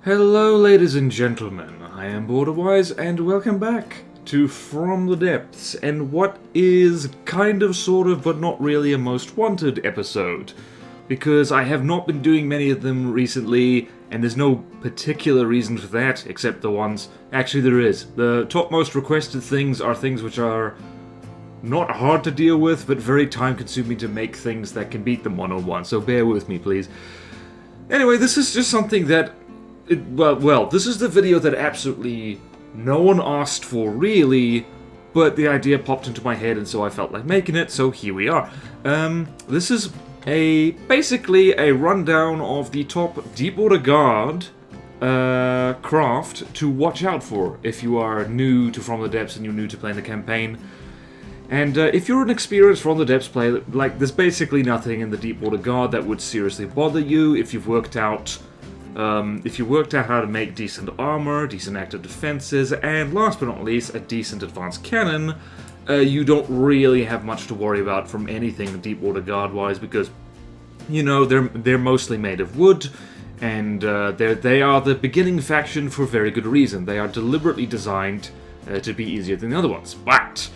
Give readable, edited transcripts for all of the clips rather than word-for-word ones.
Hello ladies and gentlemen, I am BorderWise and welcome back to From the Depths and what is kind of, sort of, but not really a most wanted episode. Because I have not been doing many of them recently and there's no particular reason for that except the ones... Actually there is. The top most requested things are things which are not hard to deal with but very time consuming to make things that can beat them one-on-one, so bear with me please. Anyway, this is just something that... Well, this is the video that absolutely no one asked for, really, but the idea popped into my head and so I felt like making it, so here we are. This is basically a rundown of the top Deepwater Guard craft to watch out for if you are new to From the Depths and you're new to playing the campaign. And if you're an experienced From the Depths player, like, there's basically nothing in the Deepwater Guard that would seriously bother you if you've worked out how to make decent armor, decent active defenses, and last but not least, a decent advanced cannon. You don't really have much to worry about from anything Deepwater Guard-wise because, you know, they're mostly made of wood, and they are the beginning faction for very good reason. They are deliberately designed to be easier than the other ones. But,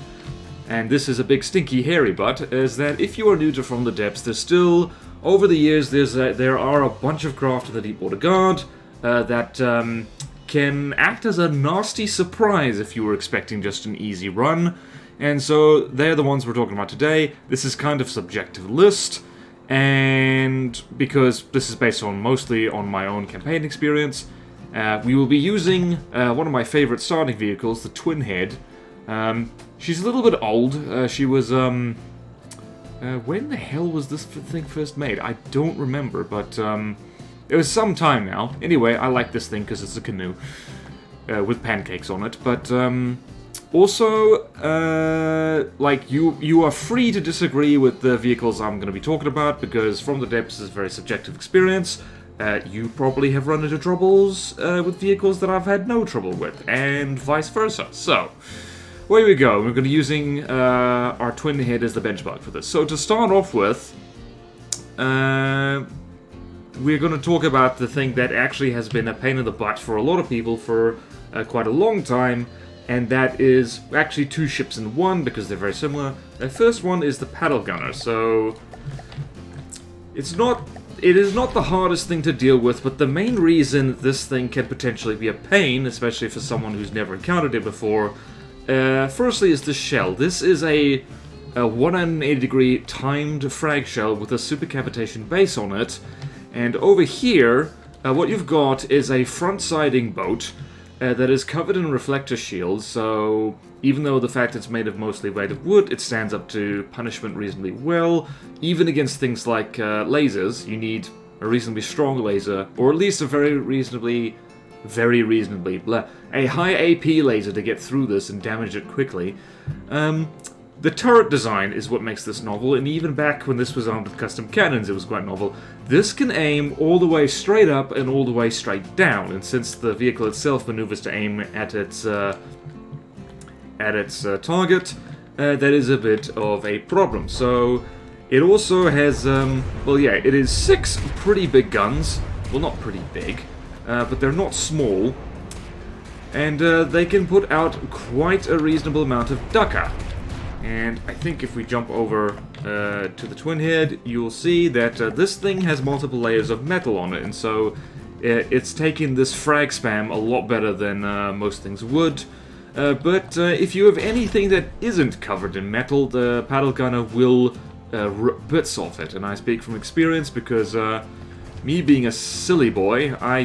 and this is a big stinky hairy but, is that if you are new to From the Depths, there's still... Over the years, there are a bunch of craft in the Deepwater Guard that can act as a nasty surprise if you were expecting just an easy run. And so they're the ones we're talking about today. This is kind of subjective list, and because this is based on mostly on my own campaign experience, we will be using one of my favorite starting vehicles, the Twin Head. She's a little bit old. She was... when the hell was this thing first made? I don't remember, but it was some time now. Anyway, I like this thing because it's a canoe with pancakes on it. But also, like, you are free to disagree with the vehicles I'm going to be talking about because From the Depths is a very subjective experience. You probably have run into troubles with vehicles that I've had no trouble with, and vice versa. So... Here we go. We're going to be using our Twin Head as the benchmark for this. So to start off with, we're going to talk about the thing that actually has been a pain in the butt for a lot of people for quite a long time, and that is actually two ships in one because they're very similar. The first one is the paddle gunner. So it is not the hardest thing to deal with, but the main reason this thing can potentially be a pain, especially for someone who's never encountered it before. Firstly is the shell. This is a 180 degree timed frag shell with a supercavitation base on it, and over here what you've got is a front-siding boat that is covered in reflector shields, so even though the fact it's made of mostly made of wood, it stands up to punishment reasonably well. Even against things like lasers, you need a reasonably strong laser, or at least a very reasonably, a high AP laser to get through this and damage it quickly. The turret design is what makes this novel, and even back when this was armed with custom cannons, it was quite novel. This can aim all the way straight up and all the way straight down, and since the vehicle itself maneuvers to aim at its target, that is a bit of a problem. So it also has, it is 6 pretty big guns. Well, not pretty big. But they're not small, and they can put out quite a reasonable amount of ducker. And I think if we jump over to the Twin Head, you'll see that this thing has multiple layers of metal on it, and so it's taking this frag spam a lot better than most things would. But if you have anything that isn't covered in metal, the paddle gunner will rip bits off it, and I speak from experience because... me being a silly boy, I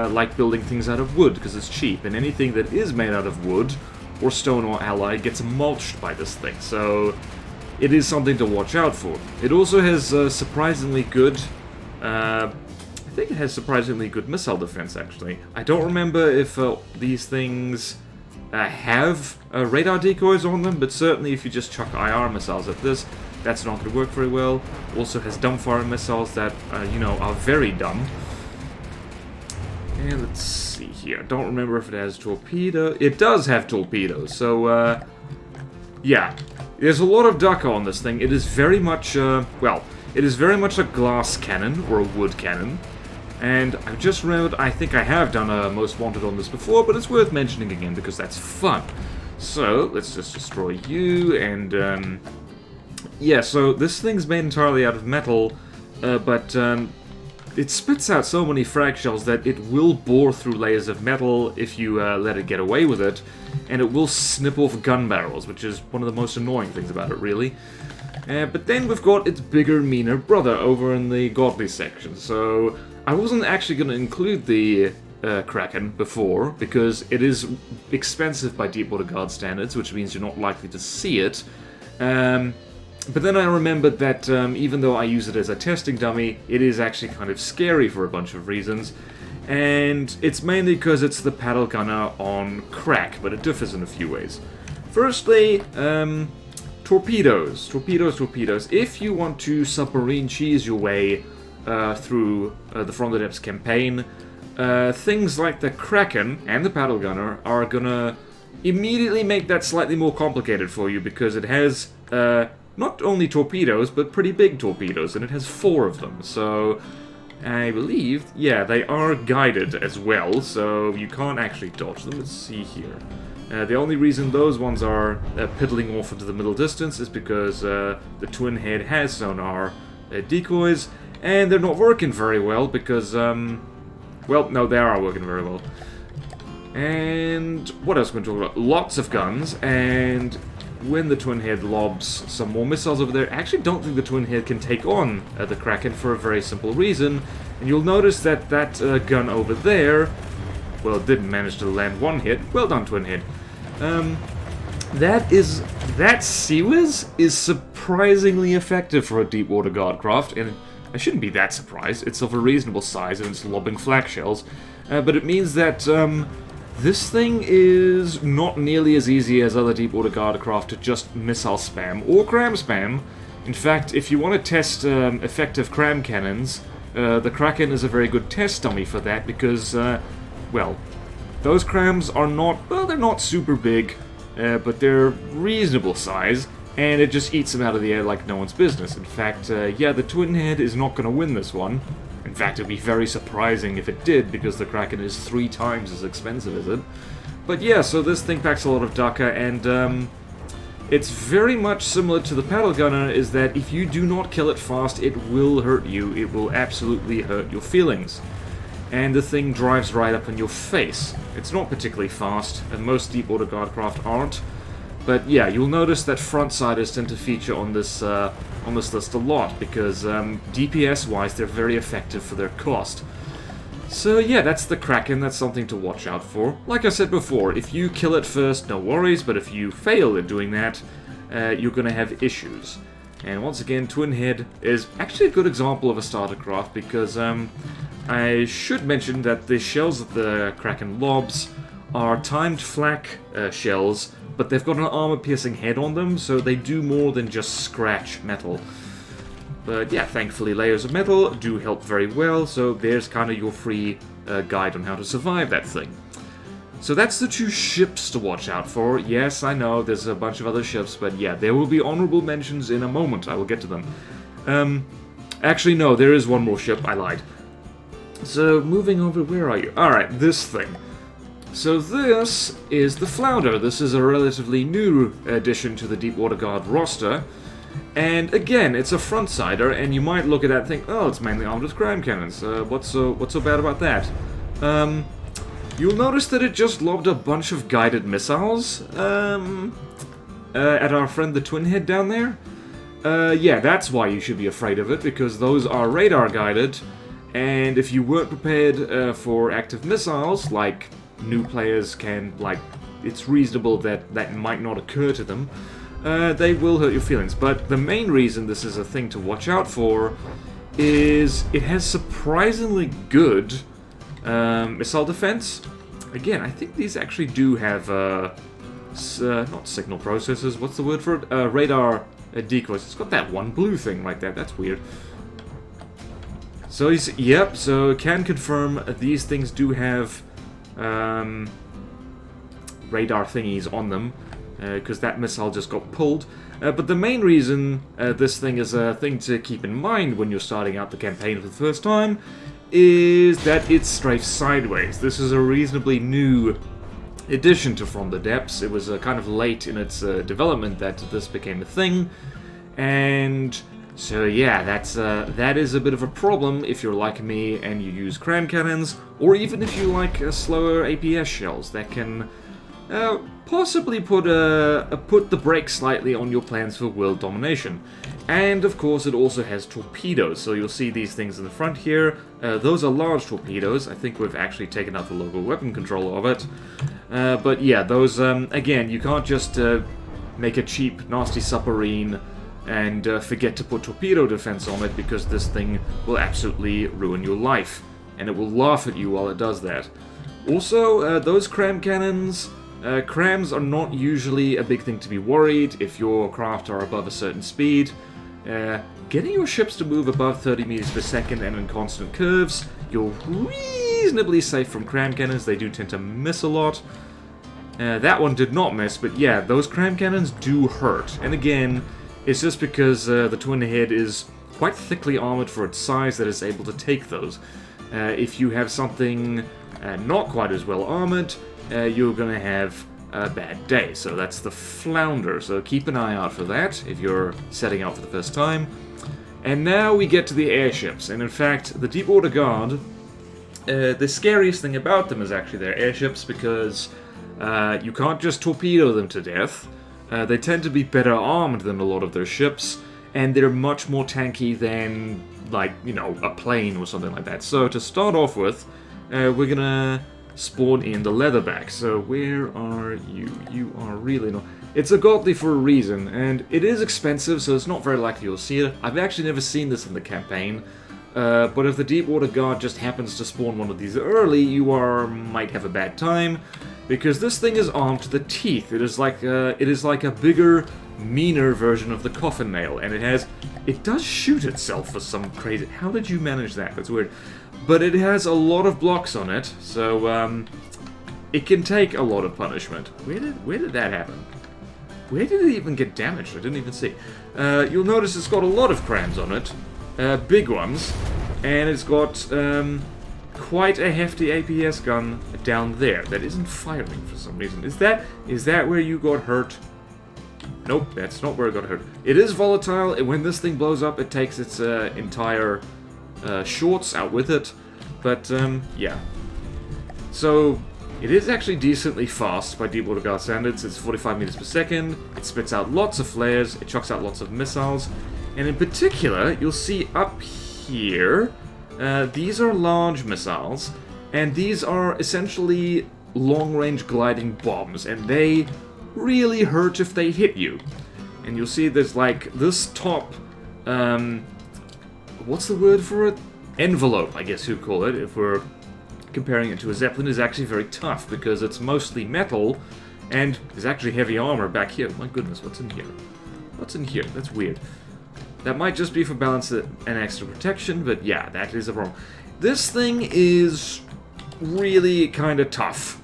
like building things out of wood because it's cheap, and anything that is made out of wood, or stone or alloy, gets mulched by this thing, so it is something to watch out for. It also has surprisingly good, I think it has surprisingly good missile defense, actually. I don't remember if these things have radar decoys on them, but certainly if you just chuck IR missiles at this, that's not going to work very well. Also has dumbfire missiles that, are very dumb. And let's see here. I don't remember if it has torpedo. It does have torpedoes, so, yeah. There's a lot of ducker on this thing. It is very much, it is very much a glass cannon, or a wood cannon. And I've just remembered, I think I have done a Most Wanted on this before, but it's worth mentioning again because that's fun. So, let's just destroy you, and yeah, so this thing's made entirely out of metal, but it spits out so many frag shells that it will bore through layers of metal if you let it get away with it, and it will snip off gun barrels, which is one of the most annoying things about it, really. But then we've got its bigger, meaner brother over in the godly section, so I wasn't actually going to include the Kraken before, because it is expensive by Deepwater Guard standards, which means you're not likely to see it. But then I remembered that even though I use it as a testing dummy, it is actually kind of scary for a bunch of reasons. And it's mainly because it's the paddle gunner on crack, but it differs in a few ways. Firstly, torpedoes. Torpedoes. If you want to submarine cheese your way through the From the Depths campaign, things like the Kraken and the paddle gunner are gonna immediately make that slightly more complicated for you, because it has not only torpedoes, but pretty big torpedoes, and it has 4 of them, so I believe, yeah, they are guided as well, so you can't actually dodge them. Let's see here. The only reason those ones are piddling off into the middle distance is because the Twin Head has sonar decoys, and they're not working very well because, well, no, they are working very well. And what else are we going to talk about? Lots of guns, and when the Twin Head lobs some more missiles over there, I actually don't think the Twin Head can take on the Kraken for a very simple reason. And you'll notice that that gun over there, well, it didn't manage to land 1 hit. Well done, Twin Head. That CIWS is surprisingly effective for a Deepwater Guard craft, and I shouldn't be that surprised. It's of a reasonable size and it's lobbing flak shells, but it means that this thing is not nearly as easy as other Deepwater Guard craft to just missile spam or cram spam. In fact, if you want to test effective cram cannons, the Kraken is a very good test dummy for that because, well, those crams are not, well, they're not super big, but they're reasonable size, and it just eats them out of the air like no one's business. In fact, yeah, the Twin Head is not going to win this one. In fact, it'd be very surprising if it did, because the Kraken is 3 times as expensive as it. But yeah, so this thing packs a lot of Daka, and it's very much similar to the paddle gunner, is that if you do not kill it fast, it will hurt you. It will absolutely hurt your feelings. And the thing drives right up in your face. It's not particularly fast, and most Deepwater Guard craft aren't. But yeah, you'll notice that front-siders tend to feature on this list a lot, because DPS-wise, they're very effective for their cost. So yeah, that's the Kraken, that's something to watch out for. Like I said before, if you kill it first, no worries, but if you fail at doing that, you're gonna have issues. And once again, Twin Head is actually a good example of a starter craft, because I should mention that the shells that the Kraken lobs are timed flak shells, but they've got an armor-piercing head on them, so they do more than just scratch metal. But yeah, thankfully layers of metal do help very well, so there's kind of your free guide on how to survive that thing. So that's the 2 ships to watch out for. Yes, I know, there's a bunch of other ships, but yeah, there will be honorable mentions in a moment. I will get to them. Actually, no, there is one more ship. I lied. So, moving over, where are you? Alright, this thing. So this is the Flounder. This is a relatively new addition to the Deepwater Guard roster. And again, it's a front-sider, and you might look at that and think, oh, it's mainly armed with cram cannons. What's so bad about that? You'll notice that it just lobbed a bunch of guided missiles at our friend the Twin Head down there. Yeah, that's why you should be afraid of it, because those are radar-guided, and if you weren't prepared for active missiles, like new players can, like, it's reasonable that that might not occur to them, they will hurt your feelings. But the main reason this is a thing to watch out for is it has surprisingly good missile defense. Again, I think these actually do have, not signal processors, what's the word for it? Radar decoys. It's got that one blue thing like that, that's weird. So, yep, so can confirm these things do have radar thingies on them, because that missile just got pulled. But the main reason this thing is a thing to keep in mind when you're starting out the campaign for the first time is that it strafes sideways. This is a reasonably new addition to From the Depths. It was kind of late in its development that this became a thing, and so yeah, that is a bit of a problem if you're like me and you use cram cannons, or even if you like slower APS shells that can possibly put the brakes slightly on your plans for world domination. And of course it also has torpedoes, so you'll see these things in the front here. Those are large torpedoes. I think we've actually taken out the local weapon controller of it. But yeah, those, again, you can't just make a cheap, nasty submarine and forget to put torpedo defense on it, because this thing will absolutely ruin your life. And it will laugh at you while it does that. Also, those cram cannons, crams are not usually a big thing to be worried if your craft are above a certain speed. Getting your ships to move above 30 meters per second and in constant curves, you're reasonably safe from cram cannons. They do tend to miss a lot. That one did not miss, but yeah, those cram cannons do hurt. And again, it's just because the twin head is quite thickly armored for its size that it's able to take those. If you have something not quite as well armored, you're going to have a bad day. So that's the Flounder, so keep an eye out for that if you're setting out for the first time. And now we get to the airships, and in fact, the Deepwater Guard, the scariest thing about them is actually their airships, because you can't just torpedo them to death. They tend to be better armed than a lot of their ships, and they're much more tanky than, like, you know, a plane or something like that. So to start off with, we're gonna spawn in the Leatherback. So where are you? You are really not... It's a godly for a reason, and it is expensive, so it's not very likely you'll see it. I've actually never seen this in the campaign, but if the Deepwater Guard just happens to spawn one of these early, you might have a bad time, because this thing is armed to the teeth. It is like a bigger, meaner version of the coffin nail, and it does shoot itself for some crazy... How did you manage that? That's weird. But it has a lot of blocks on it, so it can take a lot of punishment. Where did that happen? Where did it even get damaged? I didn't even see. You'll notice it's got a lot of crams on it, big ones, and it's got quite a hefty APS gun down there that isn't firing for some reason. Is that where you got hurt? Nope, that's not where it got hurt. It is volatile, and when this thing blows up, it takes its entire shorts out with it. But yeah. So it is actually decently fast by Deepwater Guard standards. It's 45 meters per second. It spits out lots of flares. It chucks out lots of missiles. And in particular, you'll see up here, these are large missiles, and these are essentially long-range gliding bombs, and they really hurt if they hit you. And you'll see there's like this top, what's the word for it? Envelope, I guess you'd call it, if we're comparing it to a Zeppelin, is actually very tough because it's mostly metal, and there's actually heavy armor back here. My goodness, what's in here? What's in here? That's weird. That might just be for balance and extra protection, but yeah, that is a problem. This thing is really kind of tough.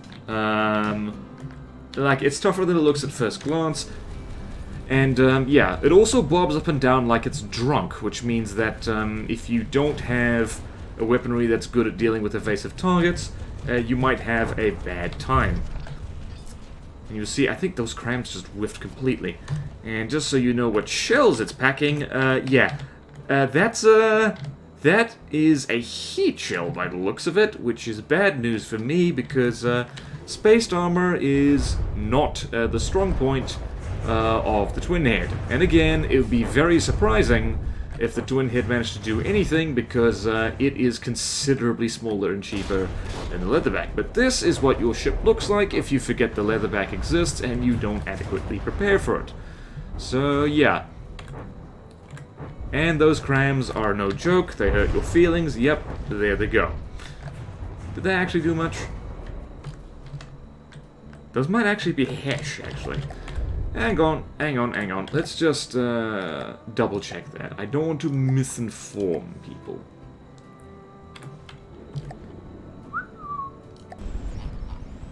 Like, it's tougher than it looks at first glance. And, yeah, it also bobs up and down like it's drunk, which means that if you don't have a weaponry that's good at dealing with evasive targets, you might have a bad time. And you'll see, I think those crams just whiffed completely. And just so you know what shells it's packing, yeah, that is a heat shell by the looks of it, which is bad news for me because spaced armor is not the strong point of the twin head. And again, it would be very surprising if the twin head managed to do anything, because it is considerably smaller and cheaper than the Leatherback. But this is what your ship looks like if you forget the Leatherback exists and you don't adequately prepare for it. So yeah. And those crams are no joke, they hurt your feelings. Yep, there they go. Did they actually do much? Those might actually be Hesh, actually. Hang on. Let's just double check that. I don't want to misinform people.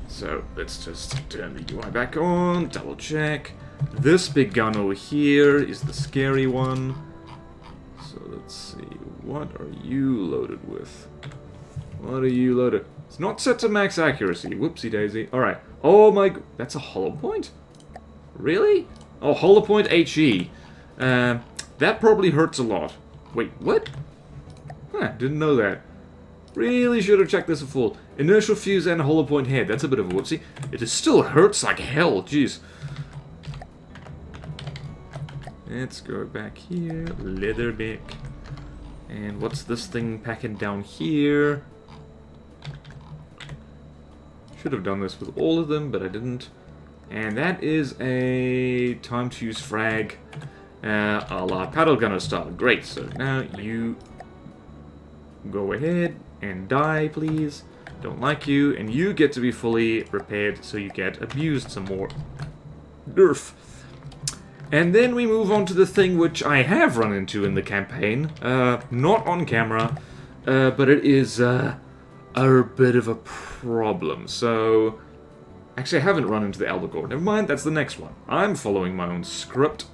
So let's just turn the UI back on, double check. This big gun over here is the scary one. So let's see, what are you loaded with? What are you loaded? It's not set to max accuracy. Whoopsie daisy. Alright. Oh my... That's a hollow point? Really? Oh, hollow point HE. That probably hurts a lot. Wait, what? Huh, didn't know that. Really should have checked this in full. Inertial fuse and hollow point head. That's a bit of a whoopsie. It still hurts like hell. Jeez. Let's go back here. Leatherback. And what's this thing packing down here? Should have done this with all of them, but I didn't. And that is a time to use frag. A la paddle gunner style. Great. So now you go ahead and die, please. Don't like you. And you get to be fully repaired, so you get abused some more. Nerf. And then we move on to the thing which I have run into in the campaign. Not on camera, but it is a bit of a problem. So, actually I haven't run into the Albacore. Never mind, that's the next one. I'm following my own script.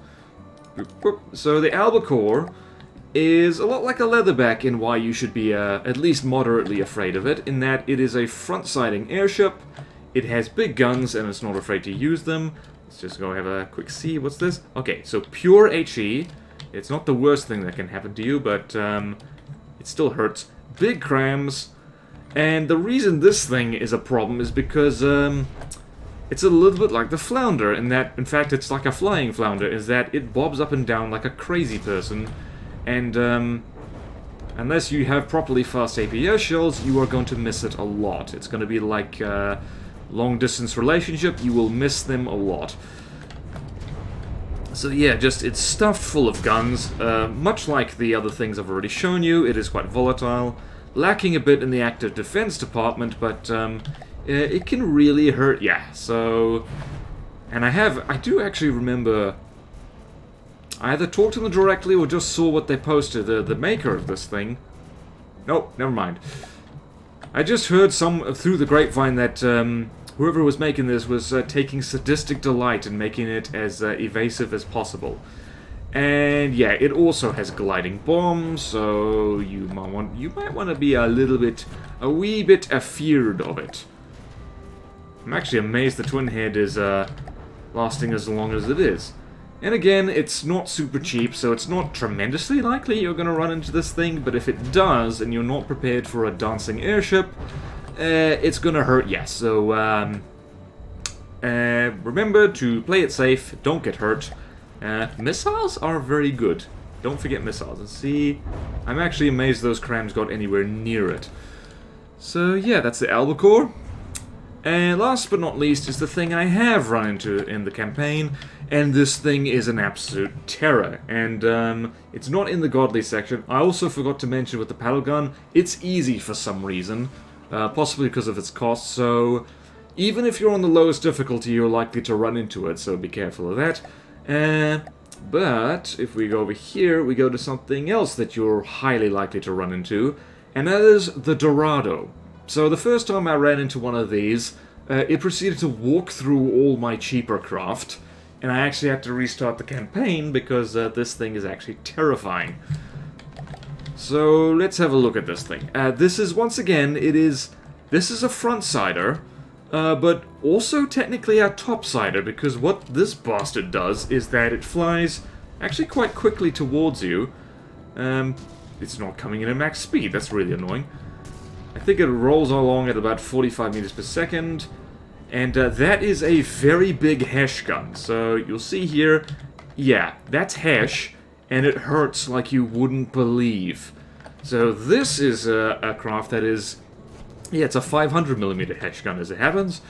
So the Albacore is a lot like a Leatherback in why you should be at least moderately afraid of it, in that it is a front-siding airship, it has big guns, and it's not afraid to use them. Let's just go have a quick see. What's this? Okay, so pure HE. It's not the worst thing that can happen to you, but it still hurts. Big crams. And the reason this thing is a problem is because it's a little bit like the Flounder, in that, in fact, it's like a flying Flounder, is that it bobs up and down like a crazy person. And unless you have properly fast APS shells, you are going to miss it a lot. It's going to be like long-distance relationship. You will miss them a lot. So yeah, just it's stuffed full of guns. Much like the other things I've already shown you, it is quite volatile. Lacking a bit in the active defense department, but it can really hurt ya. So, and I do actually remember... I either talked to them directly or just saw what they posted, the maker of this thing. Nope, never mind. I just heard through the grapevine that whoever was making this was taking sadistic delight in making it as evasive as possible. And yeah, it also has gliding bombs, so you might want to be a wee bit afeared of it. I'm actually amazed the twin head is lasting as long as it is. And again, it's not super cheap, so it's not tremendously likely you're going to run into this thing, but if it does, and you're not prepared for a dancing airship, it's going to hurt, yes. So, remember to play it safe, don't get hurt. Missiles are very good. Don't forget missiles. And see, I'm actually amazed those crams got anywhere near it. So, yeah, that's the Albacore. And last but not least is the thing I have run into in the campaign, and this thing is an absolute terror. And it's not in the godly section. I also forgot to mention with the paddle gun, it's easy for some reason, possibly because of its cost, so even if you're on the lowest difficulty, you're likely to run into it, so be careful of that. But if we go over here, we go to something else that you're highly likely to run into, and that is the Dorado. So the first time I ran into one of these, it proceeded to walk through all my cheaper craft, and I actually had to restart the campaign because this thing is actually terrifying. So let's have a look at this thing. This is, once again, this is a front-sider, but also technically a top-sider, because what this bastard does is that it flies actually quite quickly towards you. It's not coming in at max speed, that's really annoying. I think it rolls along at about 45 meters per second, and that is a very big Hesh gun. So you'll see here, yeah, that's Hesh, and it hurts like you wouldn't believe. So this is a craft that is, yeah, it's a 500mm Hesh gun as it happens,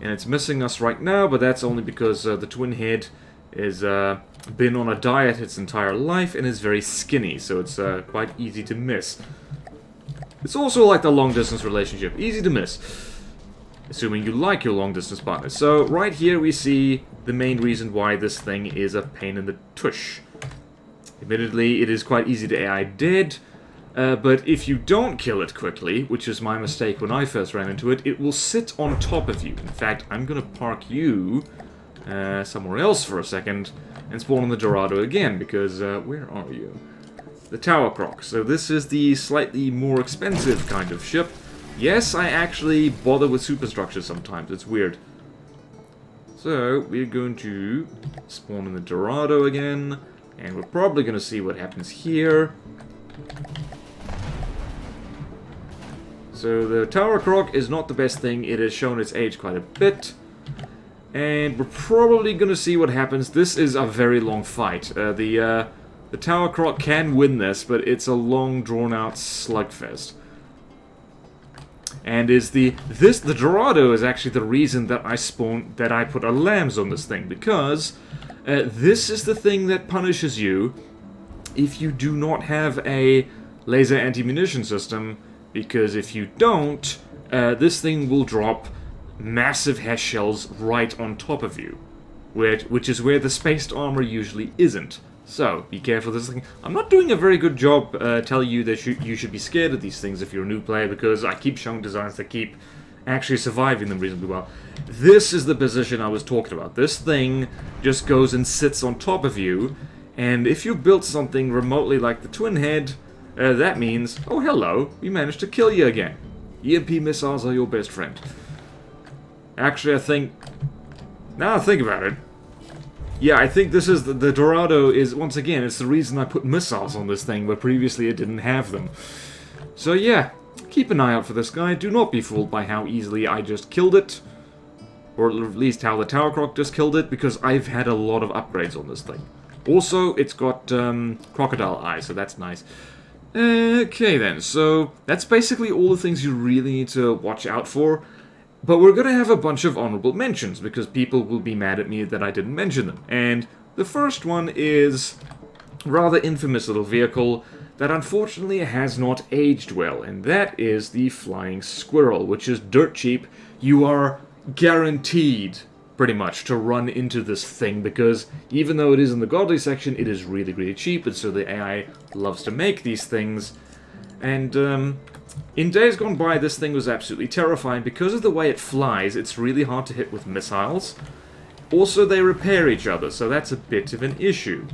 and it's missing us right now, but that's only because the twin head has been on a diet its entire life and is very skinny, so it's quite easy to miss. It's also like the long-distance relationship, easy to miss, assuming you like your long-distance partner. So right here we see the main reason why this thing is a pain in the tush. Admittedly, it is quite easy to AI dead, but if you don't kill it quickly, which is my mistake when I first ran into it, it will sit on top of you. In fact, I'm going to park you somewhere else for a second and spawn on the Dorado again, because where are you? The Tower Croc. So this is the slightly more expensive kind of ship. Yes, I actually bother with superstructures sometimes. It's weird. So, we're going to spawn in the Dorado again. And we're probably going to see what happens here. So, the Tower Croc is not the best thing. It has shown its age quite a bit. And we're probably going to see what happens. This is a very long fight. The Tower Croc can win this, but it's a long, drawn-out slugfest. And the Dorado is actually the reason that I put a lambs on this thing, because this is the thing that punishes you if you do not have a laser anti-munition system, because if you don't, this thing will drop massive HESH shells right on top of you, which is where the spaced armor usually isn't. So, be careful of this thing. I'm not doing a very good job telling you that you should be scared of these things if you're a new player, because I keep showing designs that keep actually surviving them reasonably well. This is the position I was talking about. This thing just goes and sits on top of you, and if you built something remotely like the Twin Head, that means, oh hello, we managed to kill you again. EMP missiles are your best friend. Actually, I think, now I think about it, yeah, I think this is the Dorado is, once again, it's the reason I put missiles on this thing, where previously it didn't have them. So yeah, keep an eye out for this guy. Do not be fooled by how easily I just killed it. Or at least how the Tower Croc just killed it, because I've had a lot of upgrades on this thing. Also, it's got crocodile eyes, so that's nice. Okay then, so that's basically all the things you really need to watch out for. But we're going to have a bunch of honorable mentions, because people will be mad at me that I didn't mention them. And the first one is a rather infamous little vehicle that unfortunately has not aged well, and that is the Flying Squirrel, which is dirt cheap. You are guaranteed, pretty much, to run into this thing, because even though it is in the godly section, it is really, really cheap, and so the AI loves to make these things. And, in days gone by, this thing was absolutely terrifying. Because of the way it flies, it's really hard to hit with missiles. Also, they repair each other, so that's a bit of an issue.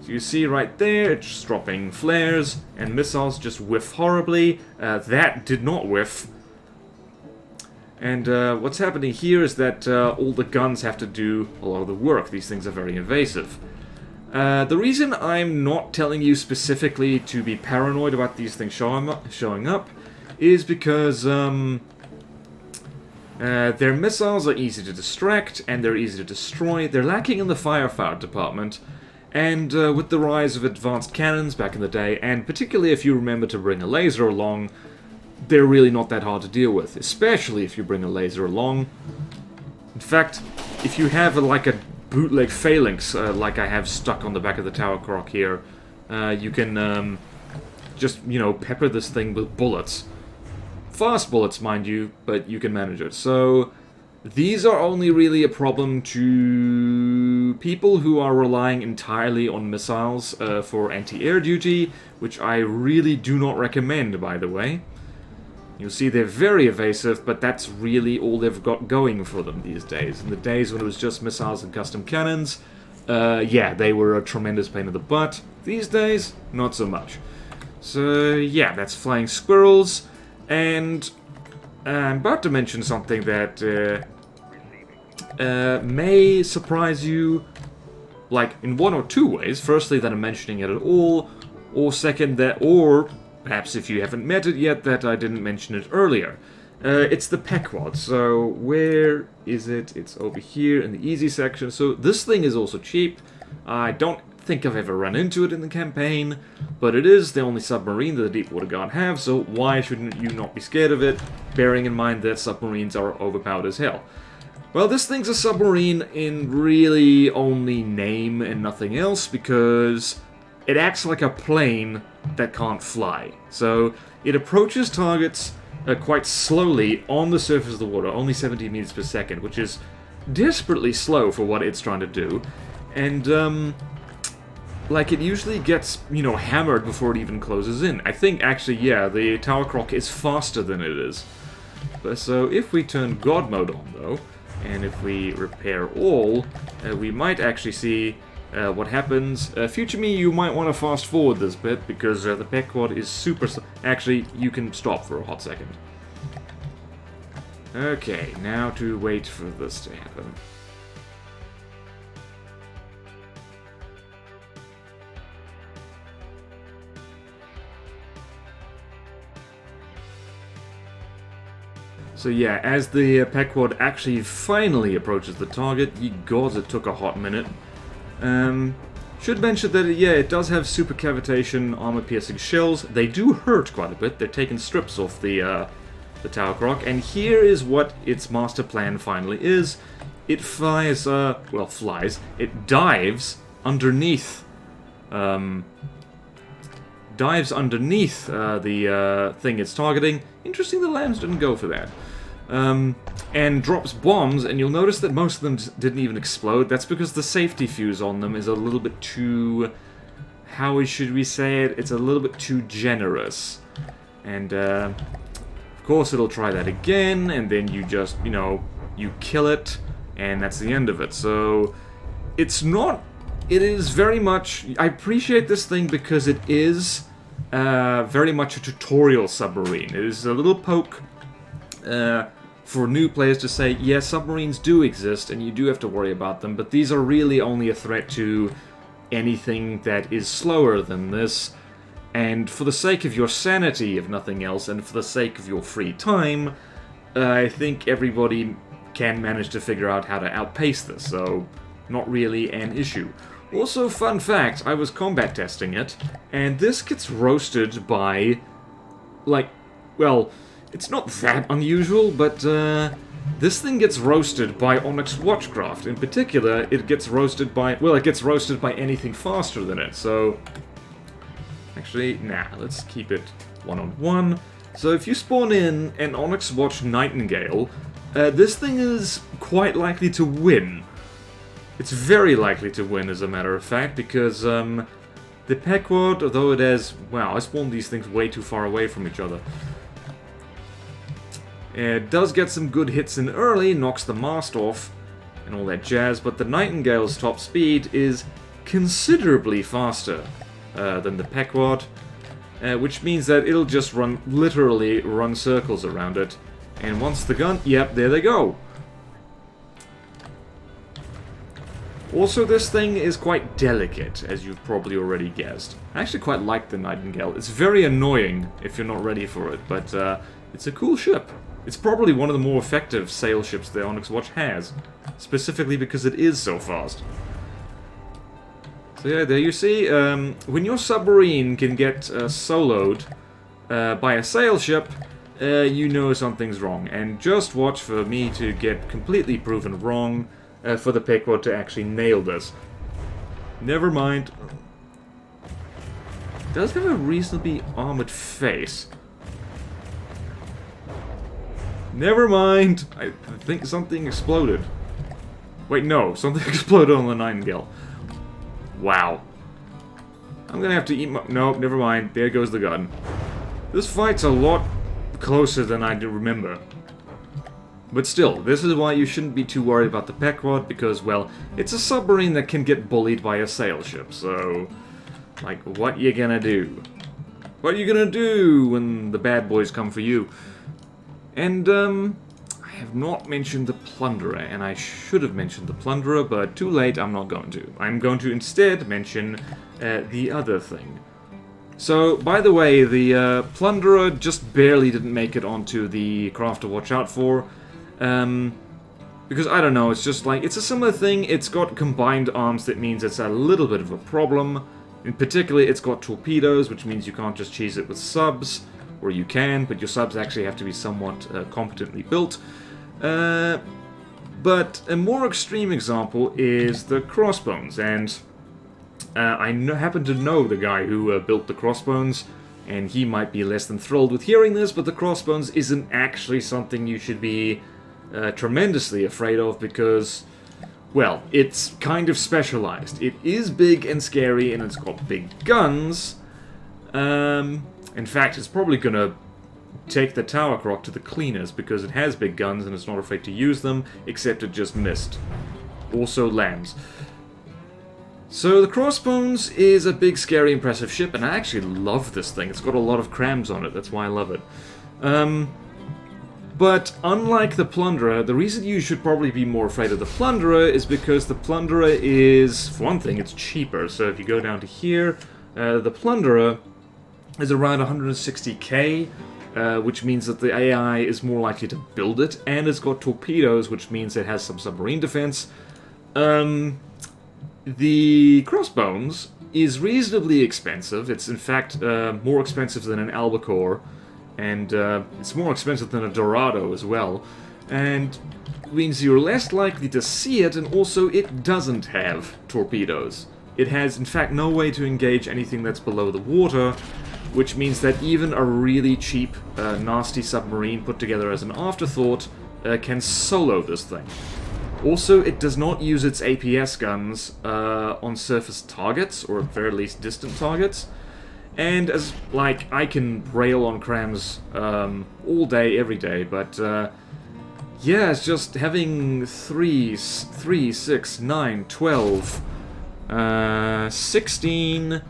So you see right there, it's just dropping flares, and missiles just whiff horribly. That did not whiff. And what's happening here is that all the guns have to do a lot of the work. These things are very invasive. The reason I'm not telling you specifically to be paranoid about these things showing up is because their missiles are easy to distract and they're easy to destroy. They're lacking in the firepower department, and with the rise of advanced cannons back in the day, and particularly if you remember to bring a laser along, they're really not that hard to deal with, especially if you bring a laser along. In fact, if you have like a bootleg phalanx, like I have stuck on the back of the Tower Croc here, you can just, you know, pepper this thing with bullets. Fast bullets, mind you, but you can manage it. So, these are only really a problem to people who are relying entirely on missiles for anti-air duty, which I really do not recommend, by the way. You'll see they're very evasive, but that's really all they've got going for them these days. In the days when it was just missiles and custom cannons, yeah, they were a tremendous pain in the butt. These days, not so much. So, yeah, that's Flying Squirrels. And I'm about to mention something that may surprise you, like, in one or two ways. Firstly, that I'm mentioning it at all, or second, that, or perhaps if you haven't met it yet, that I didn't mention it earlier. It's the Pequod. So, where is it? It's over here in the easy section. So, this thing is also cheap. I don't think I've ever run into it in the campaign, but it is the only submarine that the Deepwater Guard have, so why shouldn't you not be scared of it, bearing in mind that submarines are overpowered as hell. Well, this thing's a submarine in really only name and nothing else, because it acts like a plane that can't fly. So it approaches targets quite slowly on the surface of the water, only 70 meters per second, which is desperately slow for what it's trying to do. And, like, it usually gets, you know, hammered before it even closes in. I think, actually, yeah, the Tower Croc is faster than it is. But, so, if we turn God mode on, though, and if we repair all, we might actually see what happens. Future me, you might want to fast forward this bit, because the Pequod is super... Actually, you can stop for a hot second. Okay, now to wait for this to happen. So yeah, as the Pequod actually finally approaches the target, ye gods, it took a hot minute. Should mention that, yeah, it does have super cavitation, armor-piercing shells. They do hurt quite a bit. They're taking strips off the tower croc, and here is what its master plan finally is. It flies, well, flies. It dives underneath, the thing it's targeting. Interesting the lambs didn't go for that. And drops bombs, and you'll notice that most of them didn't even explode. That's because the safety fuse on them is a little bit too... how should we say it? It's a little bit too generous. And, of course it'll try that again, and then you just, you know, you kill it, and that's the end of it. So, it's not... it is very much... I appreciate this thing because it is very much a tutorial submarine. It is a little poke... for new players to say, yes, submarines do exist and you do have to worry about them, but these are really only a threat to anything that is slower than this. And for the sake of your sanity, if nothing else, and for the sake of your free time, I think everybody can manage to figure out how to outpace this, so not really an issue. Also, fun fact, I was combat testing it, and this gets roasted by, like, well... it's not that unusual, but this thing gets roasted by Onyx Watchcraft. In particular, it gets roasted by... well, it gets roasted by anything faster than it, so... actually, nah, let's keep it one-on-one. So if you spawn in an Onyx Watch Nightingale, this thing is quite likely to win. It's very likely to win, as a matter of fact, because the Pequod, although it has... wow, I spawned these things way too far away from each other. It does get some good hits in early, knocks the mast off, and all that jazz, but the Nightingale's top speed is considerably faster than the Pequod, which means that it'll just literally run circles around it. And once the gun... yep, there they go! Also, this thing is quite delicate, as you've probably already guessed. I actually quite like the Nightingale. It's very annoying if you're not ready for it, but it's a cool ship. It's probably one of the more effective sail ships the Onyx Watch has, specifically because it is so fast. So yeah, there you see, when your submarine can get soloed by a sail ship, you know something's wrong. And just watch for me to get completely proven wrong, for the Pequod to actually nail this. Never mind. It does have a reasonably armored face. Never mind! I think something exploded. Wait, no. Something exploded on the Nightingale. Wow. I'm gonna have to eat my... nope, never mind. There goes the gun. This fight's a lot closer than I do remember. But still, this is why you shouldn't be too worried about the Pequod, because, well, it's a submarine that can get bullied by a sail ship, so... like, what you gonna do? What are you gonna do when the bad boys come for you? And, I have not mentioned the Plunderer, and I should have mentioned the Plunderer, but too late, I'm not going to. I'm going to instead mention the other thing. So, by the way, the Plunderer just barely didn't make it onto the craft to watch out for. Because, I don't know, it's just like, it's a similar thing. It's got combined arms, that means it's a little bit of a problem. In particular, it's got torpedoes, which means you can't just cheese it with subs. Or you can, but your subs actually have to be somewhat competently built. But a more extreme example is the Crossbones, and I happen to know the guy who built the Crossbones, and he might be less than thrilled with hearing this, but the Crossbones isn't actually something you should be tremendously afraid of, because, well, it's kind of specialized. It is big and scary, and it's got big guns. In fact, it's probably gonna take the Tower Croc to the cleaners, because it has big guns and it's not afraid to use them, except it just missed. Also lambs. So the Crossbones is a big, scary, impressive ship, and I actually love this thing. It's got a lot of crams on it, that's why I love it. But unlike the Plunderer, the reason you should probably be more afraid of the Plunderer is because the Plunderer is, for one thing, it's cheaper. So if you go down to here, the Plunderer is around 160k, which means that the AI is more likely to build it, and it's got torpedoes, which means it has some submarine defense. The Crossbones is reasonably expensive. It's in fact more expensive than an Albacore, and it's more expensive than a Dorado as well, and means you're less likely to see it, and also it doesn't have torpedoes. It has, in fact, no way to engage anything that's below the water, which means that even a really cheap, nasty submarine put together as an afterthought can solo this thing. Also, it does not use its APS guns on surface targets, or at very least distant targets. And as, like, I can rail on crams all day, every day, but yeah, it's just having 3, 6, 9, 12, 16,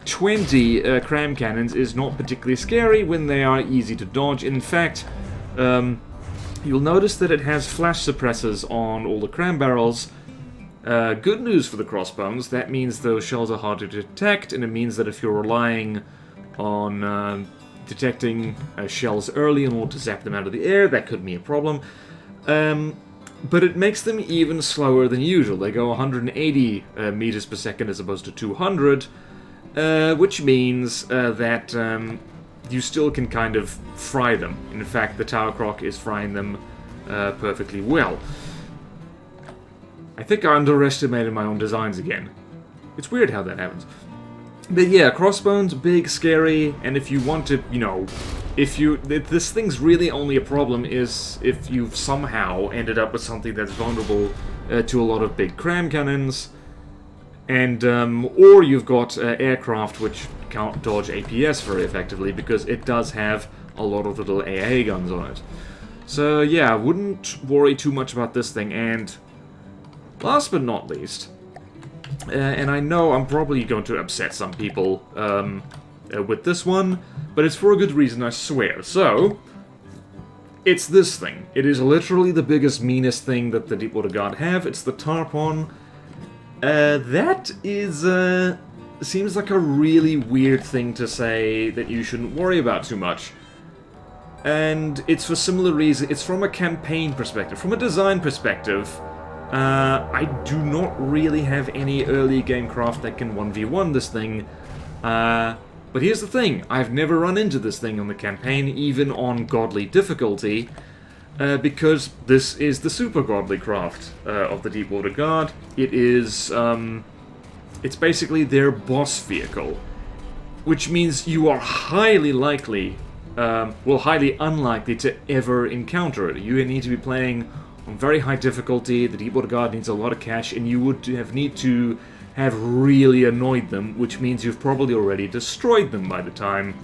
20 cram cannons is not particularly scary when they are easy to dodge. In fact, you'll notice that it has flash suppressors on all the cram barrels. Good news for the Crossbones, that means those shells are hard to detect, and it means that if you're relying on detecting shells early in order to zap them out of the air, that could be a problem. But it makes them even slower than usual. They go 180 meters per second as opposed to 200, which means that you still can kind of fry them. In fact, the Tower Croc is frying them perfectly well. I think I underestimated my own designs again. It's weird how that happens. But yeah, Crossbones, big, scary, and if you want to, you know, if this thing's really only a problem is if you've somehow ended up with something that's vulnerable to a lot of big cram cannons, and or you've got aircraft which can't dodge APS very effectively, because it does have a lot of little AA guns on it. So yeah, wouldn't worry too much about this thing. And last but not least, and I know I'm probably going to upset some people with this one, but it's for a good reason, I swear. So, it's this thing. It is literally the biggest, meanest thing that the Deepwater Guard have. It's the Tarpon. That is, seems like a really weird thing to say that you shouldn't worry about too much. And it's for similar reasons. It's from a campaign perspective. From a design perspective, I do not really have any early game craft that can 1v1 this thing. But here's the thing, I've never run into this thing on the campaign, even on godly difficulty, because this is the super godly craft of the Deepwater Guard. It is, it's basically their boss vehicle, which means you are highly likely, well, highly unlikely to ever encounter it. You need to be playing on very high difficulty. The Deepwater Guard needs a lot of cash, and you would need to have really annoyed them, which means you've probably already destroyed them by the time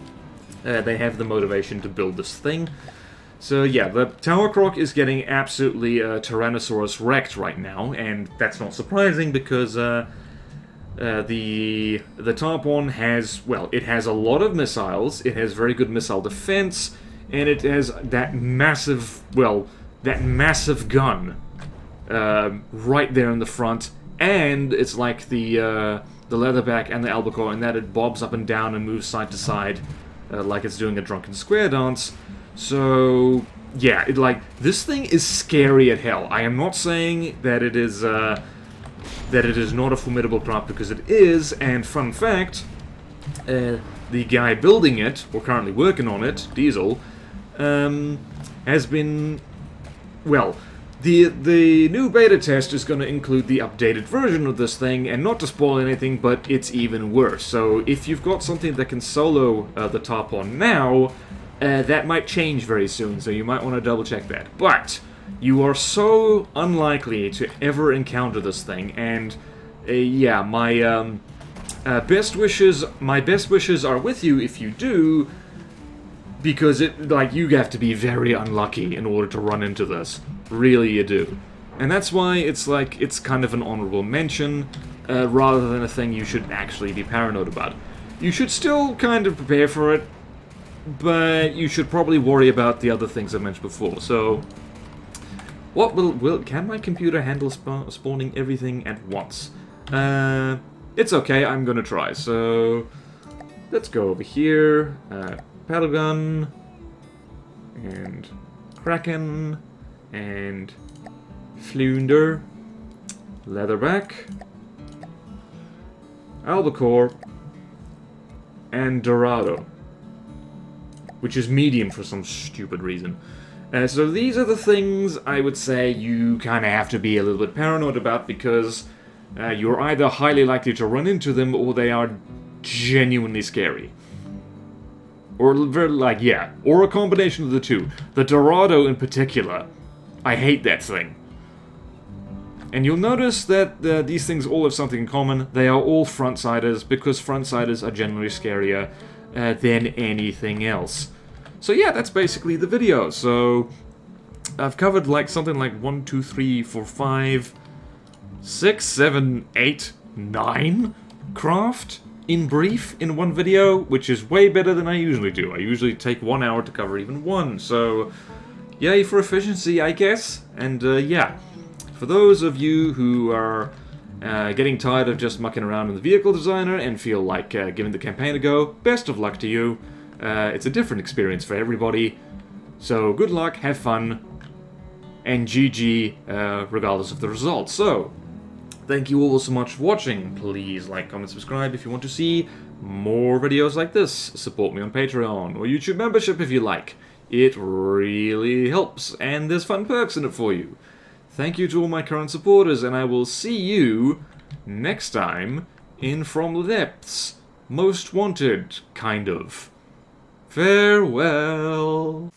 they have the motivation to build this thing. So yeah, the Tower Croc is getting absolutely Tyrannosaurus wrecked right now, and that's not surprising because the Tarpon has, well, it has a lot of missiles, it has very good missile defense, and it has that massive, well, that massive gun right there in the front. And it's like the Leatherback and the Albacore, in that it bobs up and down and moves side to side like it's doing a drunken square dance. So yeah, this thing is scary as hell. I am not saying that it is not a formidable craft, because it is. And fun fact, the guy building it, or currently working on it, Diesel, has been, well, the new beta test is going to include the updated version of this thing, and not to spoil anything, but it's even worse. So if you've got something that can solo the Tarpon now, that might change very soon, so you might want to double check that. But you are so unlikely to ever encounter this thing, and yeah, my best wishes are with you if you do, because you have to be very unlucky in order to run into this. Really, you do. And that's why it's kind of an honorable mention, rather than a thing you should actually be paranoid about. You should still kind of prepare for it, but you should probably worry about the other things I mentioned before. So, what can my computer handle spawning everything at once? It's okay, I'm gonna try. So, let's go over here. Paddle gun, and Kraken, and Flounder, Leatherback, Albacore, and Dorado, which is medium for some stupid reason. So these are the things I would say you kind of have to be a little bit paranoid about, because you're either highly likely to run into them or they are genuinely scary. Or or a combination of the two. The Dorado in particular, I hate that thing. And you'll notice that these things all have something in common. They are all front-siders, because front-siders are generally scarier than anything else. So yeah, that's basically the video. So I've covered something like 1, 2, 3, 4, 5, 6, 7, 8, 9 craft in brief in one video, which is way better than I usually do. I usually take 1 hour to cover even one. So yay for efficiency, I guess. And yeah. For those of you who are getting tired of just mucking around in the vehicle designer and feel like giving the campaign a go, best of luck to you. It's a different experience for everybody. So good luck, have fun, and GG regardless of the results. So, thank you all so much for watching. Please like, comment, subscribe if you want to see more videos like this. Support me on Patreon or YouTube membership if you like. It really helps, and there's fun perks in it for you. Thank you to all my current supporters, and I will see you next time in From the Depths. Most Wanted, kind of. Farewell.